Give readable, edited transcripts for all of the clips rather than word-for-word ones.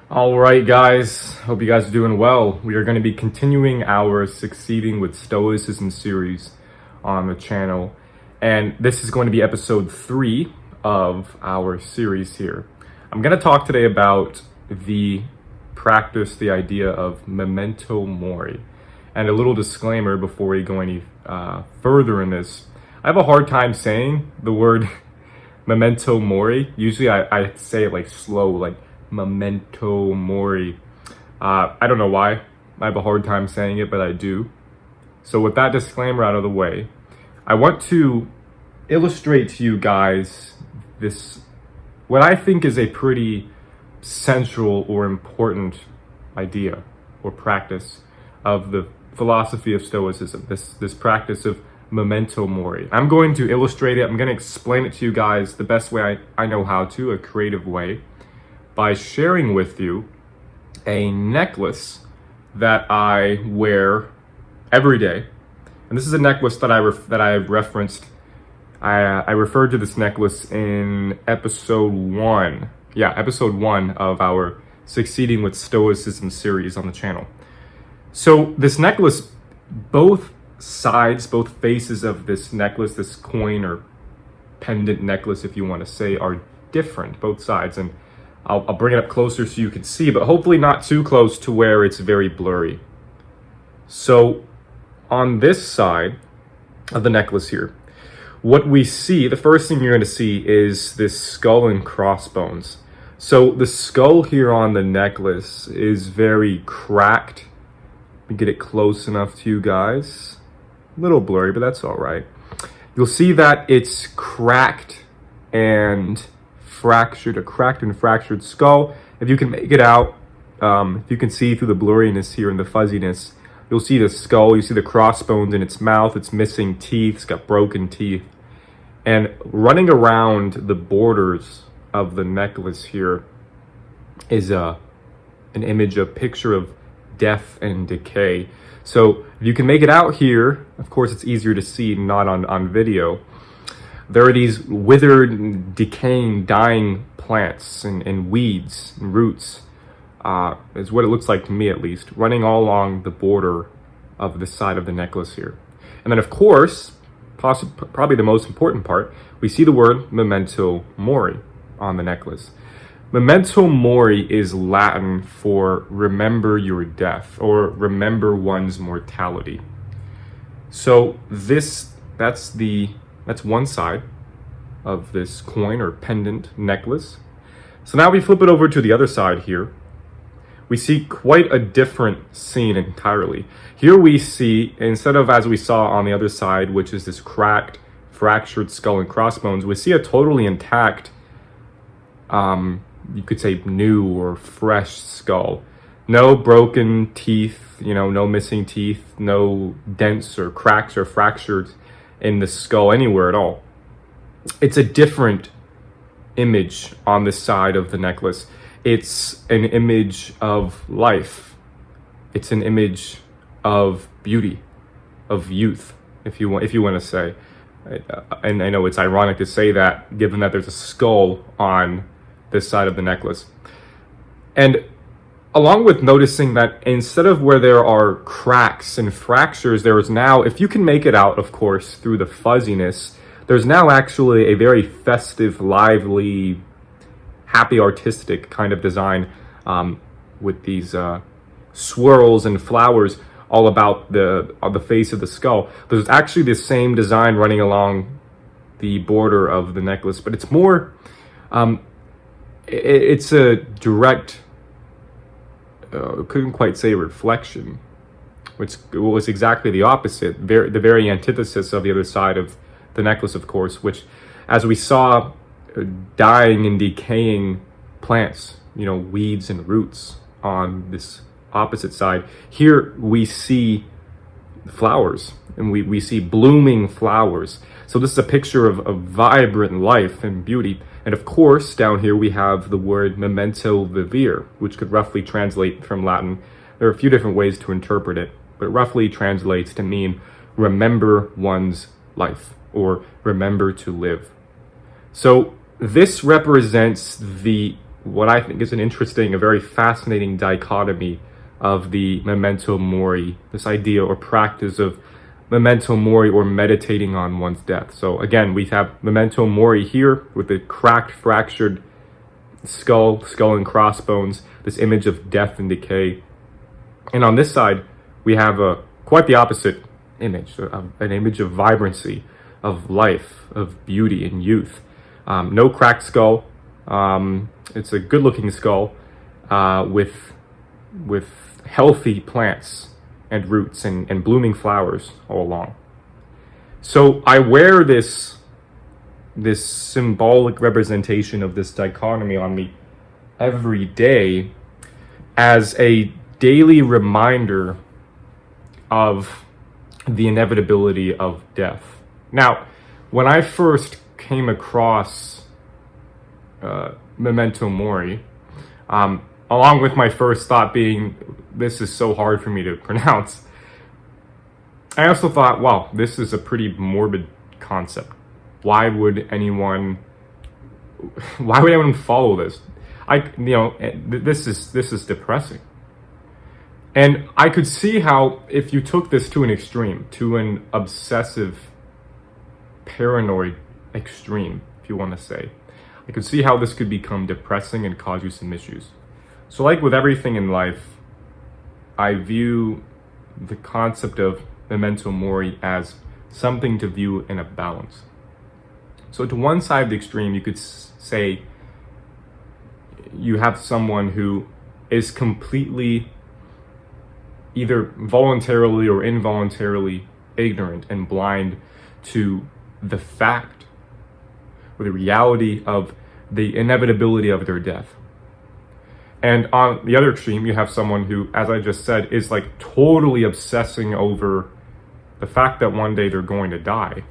All right, guys. Hope you guys are doing well. We are going to be continuing our Succeeding with Stoicism series on the channel. And this is going to be episode 3 of our series here. I'm going to talk today about the idea of Memento Mori. And a little disclaimer before we go any further in this. I have a hard time saying the word Memento Mori. Usually I say it like slow, like Memento Mori. I don't know why. I have a hard time saying it, but I do. So with that disclaimer out of the way, I want to illustrate to you guys this, what I think is a pretty central or important idea or practice of the philosophy of Stoicism, this practice of Memento Mori. I'm going to illustrate it. I'm going to explain it to you guys the best way I know how to, a creative way, by sharing with you a necklace that I wear every day. And this is a necklace that I referenced. I referred to this necklace in episode 1. Yeah, episode 1 of our Succeeding with Stoicism series on the channel. So this necklace, both sides, both faces of this necklace, this coin or pendant necklace, if you want to say, are different, both sides. And I'll bring it up closer so you can see, but hopefully not too close to where it's very blurry. So on this side of the necklace here, what we see, the first thing you're going to see is this skull and crossbones. So the skull here on the necklace is very cracked. Let me get it close enough to you guys. A little blurry, but that's all right. You'll see that it's cracked and fractured, a cracked and fractured skull. If you can make it out, if you can see through the blurriness here and the fuzziness, you'll see the skull, you see the crossbones in its mouth, it's missing teeth, it's got broken teeth. And running around the borders of the necklace here is an image, a picture of death and decay. So if you can make it out here, of course it's easier to see, not on video. There are these withered, decaying, dying plants and weeds and roots, is what it looks like to me at least, running all along the border of the side of the necklace here. And then of course, probably the most important part, we see the word Memento Mori on the necklace. Memento Mori is Latin for remember your death or remember one's mortality. So that's one side of this coin or pendant necklace. So now we flip it over to the other side here. We see quite a different scene entirely. Here we see, instead of as we saw on the other side, which is this cracked, fractured skull and crossbones, we see a totally intact, you could say new or fresh skull. No broken teeth, no missing teeth, no dents or cracks or fractures in the skull anywhere at all. It's a different image on this side of the necklace. It's an image of life. It's an image of beauty, of youth, if you want to say. And I know it's ironic to say that, given that there's a skull on this side of the necklace. And along with noticing that instead of where there are cracks and fractures, there is now, if you can make it out, of course, through the fuzziness, there's now actually a very festive, lively, happy, artistic kind of design with these swirls and flowers all about the face of the skull. There's actually the same design running along the border of the necklace, but it's more, it's a direct, couldn't quite say reflection, which was exactly the opposite, the very antithesis of the other side of the necklace, of course, which, as we saw, dying and decaying plants, weeds and roots on this opposite side. Here we see flowers, and we see blooming flowers. So this is a picture of vibrant life and beauty. And of course, down here we have the word memento vivere, which could roughly translate from Latin. There are a few different ways to interpret it, but it roughly translates to mean remember one's life or remember to live. So this represents the what I think is an interesting, a very fascinating dichotomy of the Memento Mori, this idea or practice of Memento Mori, or meditating on one's death. So again, we have Memento Mori here with the cracked, fractured skull and crossbones, this image of death and decay. And on this side, we have quite the opposite image, an image of vibrancy, of life, of beauty and youth. No cracked skull. It's a good-looking skull with healthy plants and roots and blooming flowers all along. So I wear this symbolic representation of this dichotomy on me every day as a daily reminder of the inevitability of death. Now, when I first came across Memento Mori, along with my first thought being, this is so hard for me to pronounce, I also thought, wow, this is a pretty morbid concept. Why would anyone follow this? This is depressing. And I could see how if you took this to an extreme, to an obsessive, paranoid extreme, if you want to say, I could see how this could become depressing and cause you some issues. So like with everything in life, I view the concept of Memento Mori as something to view in a balance. So to one side of the extreme, you could say you have someone who is completely, either voluntarily or involuntarily, ignorant and blind to the fact or the reality of the inevitability of their death. And on the other extreme, you have someone who, as I just said, is like totally obsessing over the fact that one day they're going to die.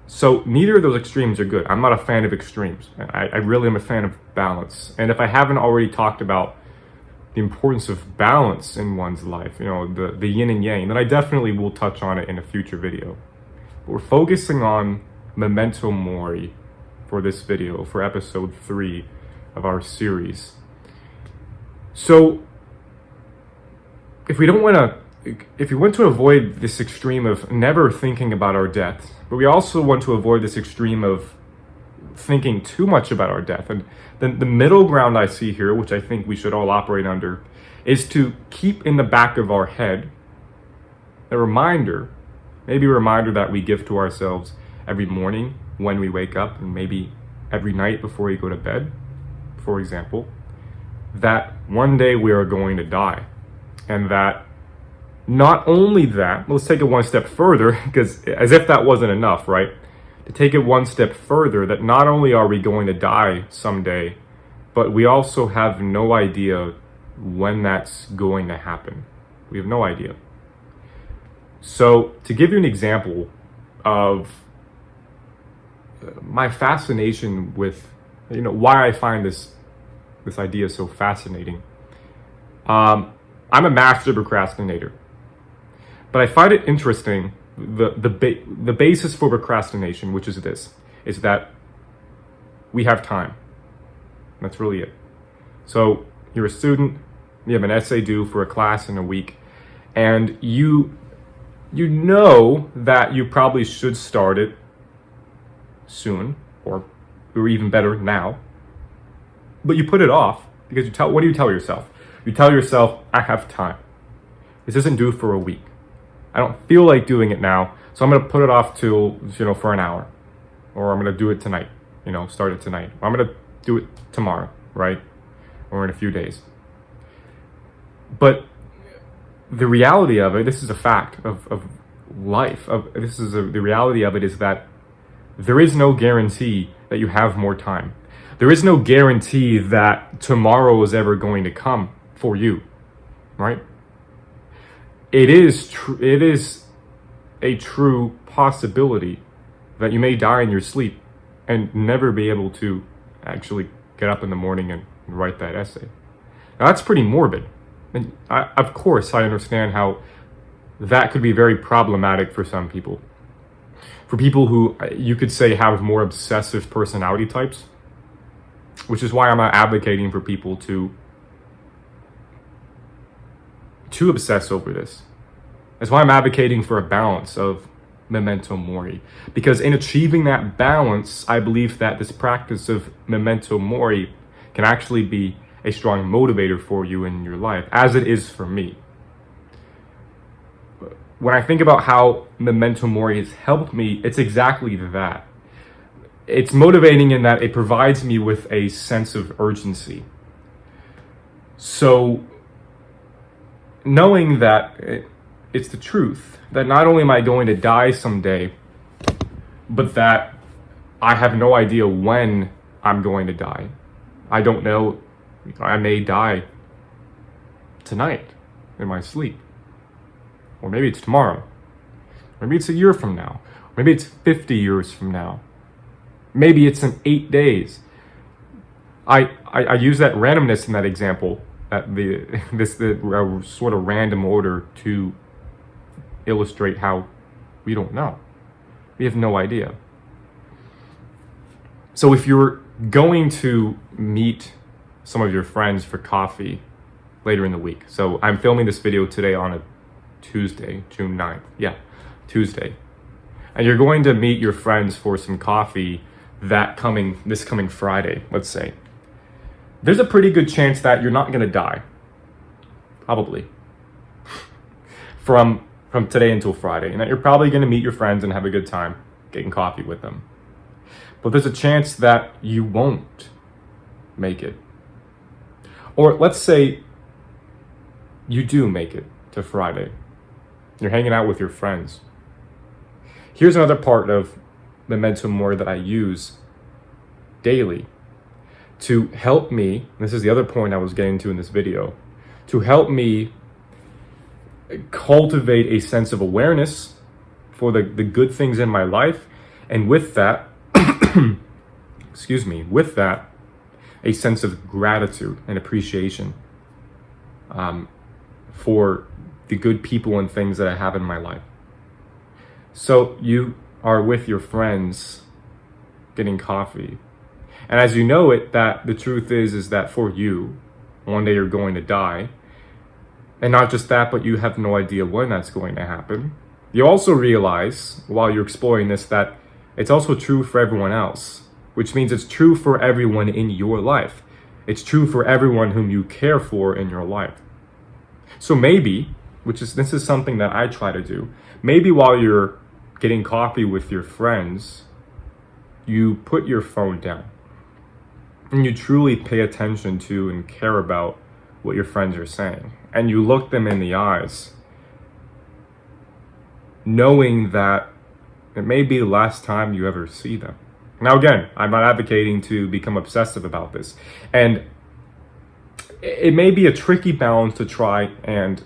So neither of those extremes are good. I'm not a fan of extremes. I really am a fan of balance. And if I haven't already talked about the importance of balance in one's life, the yin and yang, then I definitely will touch on it in a future video. But we're focusing on Memento Mori for this video, for episode 3 of our series. So if we want to avoid this extreme of never thinking about our death, but we also want to avoid this extreme of thinking too much about our death, and then the middle ground I see here, which I think we should all operate under, is to keep in the back of our head a reminder, maybe a reminder that we give to ourselves every morning when we wake up, and maybe every night before you go to bed, for example, that one day we are going to die. And that not only that, let's take it one step further, because as if that wasn't enough, right? To take it one step further, that not only are we going to die someday, but we also have no idea when that's going to happen. We have no idea. So to give you an example of my fascination with, why I find this idea so fascinating. I'm a master procrastinator, but I find it interesting, the basis for procrastination, which is this, is that we have time. That's really it. So you're a student, you have an essay due for a class in a week, and you know that you probably should start it soon, or even better, now. But you put it off because what do you tell yourself? You tell yourself, I have time. This isn't due for a week. I don't feel like doing it now, so I'm going to put it off till, for an hour. Or I'm going to do it tonight, start it tonight. Or I'm going to do it tomorrow, right? Or in a few days. But the reality of it, this is a fact of life. The reality of it is that there is no guarantee that you have more time. There is no guarantee that tomorrow is ever going to come for you, right? It is a true possibility that you may die in your sleep and never be able to actually get up in the morning and write that essay. Now that's pretty morbid. And of course, I understand how that could be very problematic for some people. For people who you could say have more obsessive personality types, which is why I'm not advocating for people to obsess over this. That's why I'm advocating for a balance of Memento Mori. Because in achieving that balance, I believe that this practice of Memento Mori can actually be a strong motivator for you in your life, as it is for me. When I think about how Memento Mori has helped me, it's exactly that. It's motivating in that it provides me with a sense of urgency. So, knowing that it's the truth, that not only am I going to die someday, but that I have no idea when I'm going to die. I don't know, I may die tonight in my sleep. Or maybe it's tomorrow. Maybe it's a year from now. Maybe it's 50 years from now. Maybe it's in 8 days. I use that randomness in that example, the sort of random order, to illustrate how we don't know. We have no idea. So if you're going to meet some of your friends for coffee later in the week, so I'm filming this video today on a Tuesday, June 9th. Yeah, Tuesday. And you're going to meet your friends for some coffee this coming Friday, let's say. There's a pretty good chance that you're not going to die. Probably. From today until Friday. And that you're probably going to meet your friends and have a good time getting coffee with them. But there's a chance that you won't make it. Or let's say you do make it to Friday. You're hanging out with your friends. Here's another part of Memento Mori that I use daily to help me. This is the other point I was getting to in this video. To help me cultivate a sense of awareness for the good things in my life. And with that, with that, a sense of gratitude and appreciation for the good people and things that I have in my life. So you are with your friends getting coffee. And as you know it, that the truth is that for you, one day you're going to die. And not just that, but you have no idea when that's going to happen. You also realize, while you're exploring this, that it's also true for everyone else, which means it's true for everyone in your life. It's true for everyone whom you care for in your life. So maybe, this is something that I try to do, maybe while you're getting coffee with your friends, you put your phone down and you truly pay attention to and care about what your friends are saying. And you look them in the eyes, knowing that it may be the last time you ever see them. Now again, I'm not advocating to become obsessive about this. And it may be a tricky balance to try and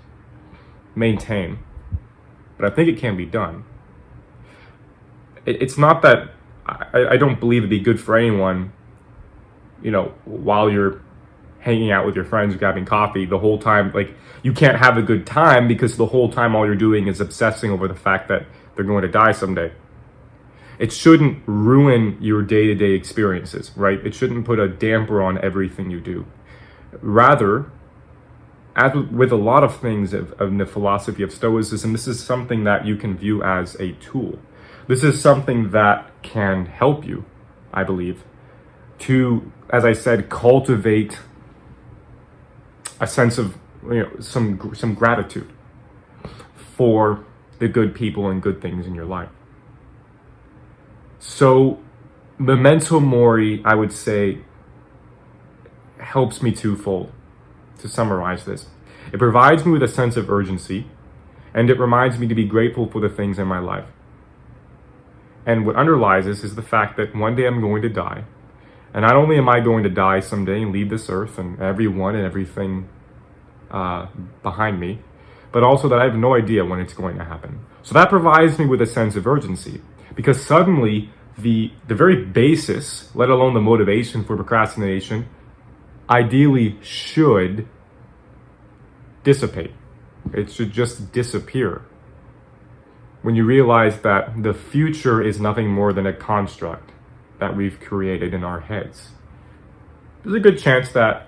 maintain, but I think it can be done. It's not that I don't believe it'd be good for anyone, while you're hanging out with your friends, grabbing coffee the whole time. Like, you can't have a good time because the whole time all you're doing is obsessing over the fact that they're going to die someday. It shouldn't ruin your day-to-day experiences, right? It shouldn't put a damper on everything you do. Rather, as with a lot of things of the philosophy of Stoicism, this is something that you can view as a tool. This is something that can help you, I believe, to, as I said, cultivate a sense of some gratitude for the good people and good things in your life. So Memento Mori, I would say, helps me twofold. To summarize this, it provides me with a sense of urgency, and it reminds me to be grateful for the things in my life. And what underlies this is the fact that one day I'm going to die. And not only am I going to die someday and leave this earth and everyone and everything behind me, but also that I have no idea when it's going to happen. So that provides me with a sense of urgency, because suddenly the very basis, let alone the motivation for procrastination, ideally should dissipate. It should just disappear. when you realize that the future is nothing more than a construct that we've created in our heads. There's a good chance that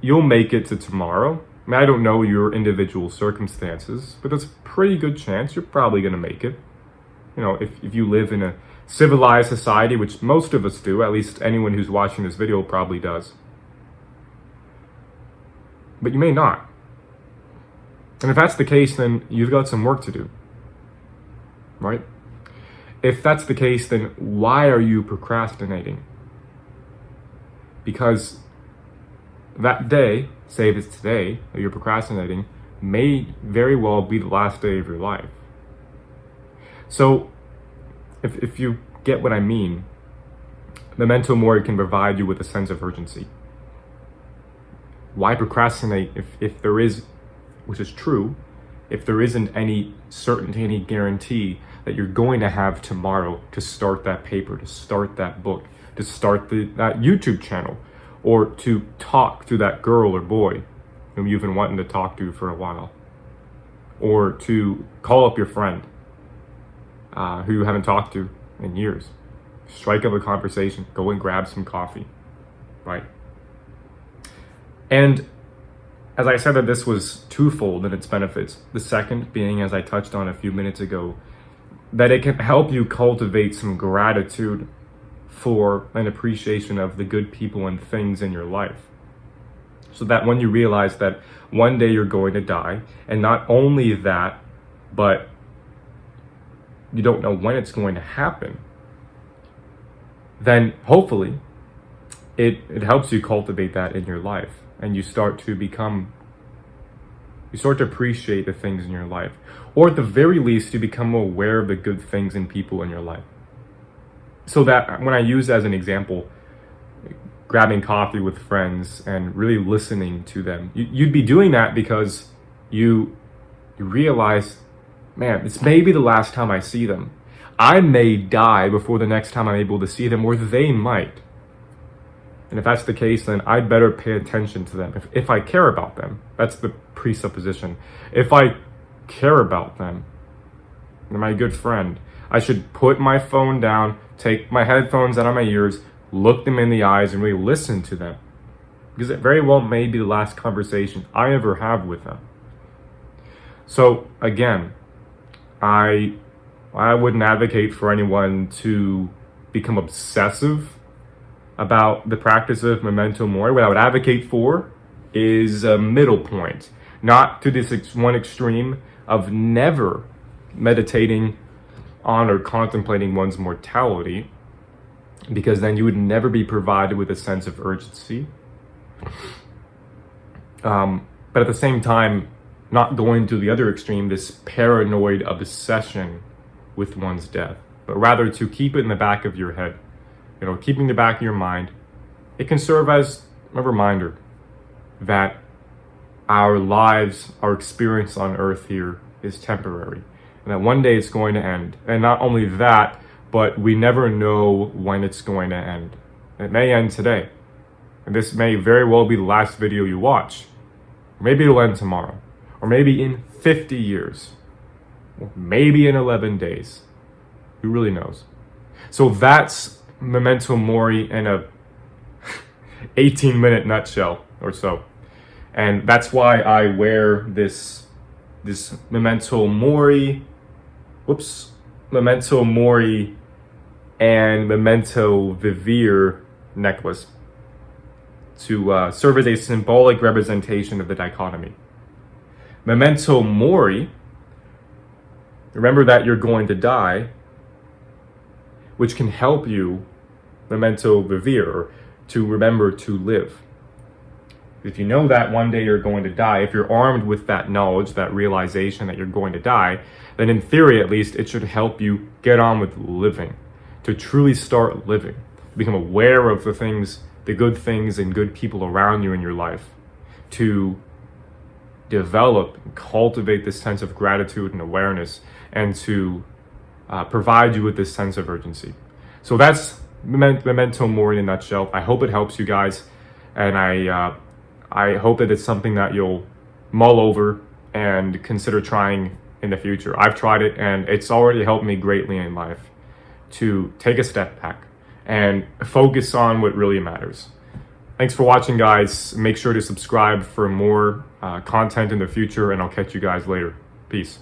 you'll make it to tomorrow. I mean, I don't know your individual circumstances, but there's a pretty good chance you're probably going to make it. You know, if you live in a civilized society, which most of us do, at least anyone who's watching this video probably does. But you may not. And if that's the case, then you've got some work to do, right? If that's the case, then why are you procrastinating? Because that day, say if it's today that you're procrastinating, may very well be the last day of your life. So if you get what I mean, Memento Mori can provide you with a sense of urgency. Why procrastinate if there is, which is true, if there isn't any certainty, any guarantee that you're going to have tomorrow to start that paper, to start that book, to start that YouTube channel, or to talk to that girl or boy whom you've been wanting to talk to for a while, or to call up your friend who you haven't talked to in years. Strike up a conversation, go and grab some coffee, right? And as I said that this was twofold in its benefits, the second being, as I touched on a few minutes ago, that it can help you cultivate some gratitude for an appreciation of the good people and things in your life. So that when you realize that one day you're going to die, and not only that, but you don't know when it's going to happen, then hopefully it helps you cultivate that in your life, and you start to appreciate the things in your life, or at the very least you become aware of the good things and people in your life. So that when I use as an example, grabbing coffee with friends and really listening to them, you'd be doing that because you realize, man, it's maybe the last time I see them. I may die before the next time I'm able to see them, or they might. And if that's the case, then I'd better pay attention to them. If I care about them, that's the presupposition. If I care about them, they're my good friend, I should put my phone down, take my headphones out of my ears, look them in the eyes, and really listen to them. Because it very well may be the last conversation I ever have with them. So again, I wouldn't advocate for anyone to become obsessive about the practice of Memento Mori. What I would advocate for is a middle point, not to this one extreme of never meditating on or contemplating one's mortality, because then you would never be provided with a sense of urgency. But at the same time, not going to the other extreme, this paranoid obsession with one's death, but rather to keep it in the back of your head, keeping the back of your mind. It can serve as a reminder that our lives, our experience on earth here is temporary, and that one day it's going to end. And not only that, but we never know when it's going to end. It may end today, and this may very well be the last video you watch. Maybe it'll end tomorrow, or maybe in 50 years, or maybe in 11 days. Who really knows? So that's Memento Mori in a 18-minute nutshell or so. And that's why I wear this Memento Mori and Memento Vivere necklace to serve as a symbolic representation of the dichotomy. Memento Mori, remember that you're going to die, which can help you Memento Vivere, to remember to live. If you know that one day you're going to die, if you're armed with that knowledge, that realization that you're going to die, then in theory at least, it should help you get on with living, to truly start living, to become aware of the things, the good things and good people around you in your life, to develop and cultivate this sense of gratitude and awareness, and to provide you with this sense of urgency. So that's Memento Mori in a nutshell. I hope it helps you guys, and I hope that it's something that you'll mull over and consider trying in the future. I've tried it and it's already helped me greatly in life to take a step back and focus on what really matters. Thanks for watching, guys. Make sure to subscribe for more content in the future, and I'll catch you guys later. Peace.